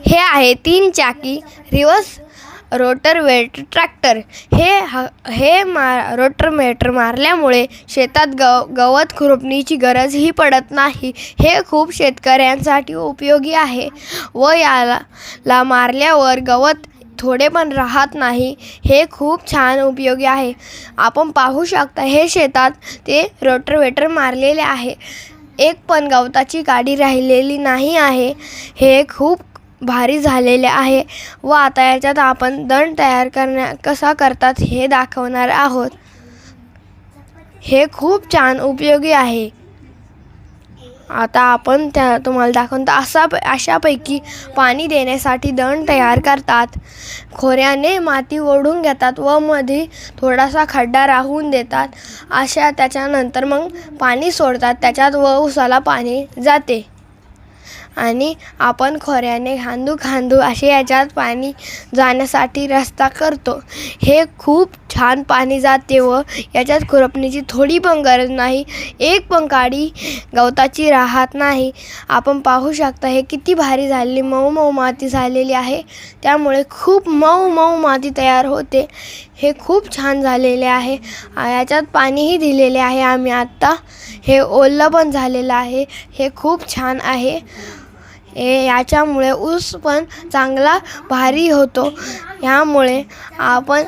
हे आहे 3 चाकी रिवर्स रोटरवेटर ट्रॅक्टर। रोटरवेटर मारल्यामुळे शेतात गवत खुरपणीची गरजही पडत नाही। हे खूप शेतकऱ्यांसाठी उपयोगी आहे व याला मारल्यावर गवत थोडे पण राहत नाही। हे खूप छान उपयोगी आहे। आपण पाहू शकता हे शेतात ते रोटरवेटर मारलेले आहे। एक पण गवताची गाडी राहिलेली नाही आहे। हे खूप भारी झालेले आहे व आता याच्यात आपण दंड तयार कसा करतात हे दाखवणार आहोत। हे खूप छान उपयोगी आहे। आता आपण तुम्हाला दाखवतो अशापैकी पाणी देण्यासाठी दंड तयार करतात। खोऱ्याने माती ओढून घेतात व मध्ये थोडासा खड्डा राहून देतात। त्याच्यानंतर मग पाणी सोडतात त्याच्यात व उसाला पाणी जाते आणि आपण खोऱ्याने खांदू असे याच्यात पाणी जाण्यासाठी रस्ता करतो। हे खूप छान पाणी जाते व याच्यात खुरपणीची थोडी पण गरज नाही। एक पण काडी गवताची राहत नाही। आपण पाहू शकता हे किती भारी झालेली मऊ माती झालेली आहे। त्यामुळे खूप मऊ माती तयार होते। हे खूप छान झालेले आहे। याच्यात पाणीही दिलेले आहे आम्ही आता। हे ओलं पण झालेलं आहे। हे खूप छान आहे। याच्यामुळे ऊस पण चांगला भारी होतो। यामुळे आपण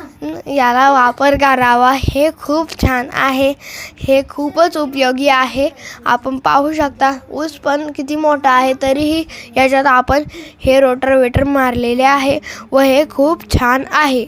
याला वापर करावा। हे खूप छान आहे। हे खूपच उपयोगी आहे। आपण पाहू शकता ऊस पण किती मोठा आहे तरीही याच्यात आपण हे रोटरवेटर मारलेले आहे व हे खूप छान आहे।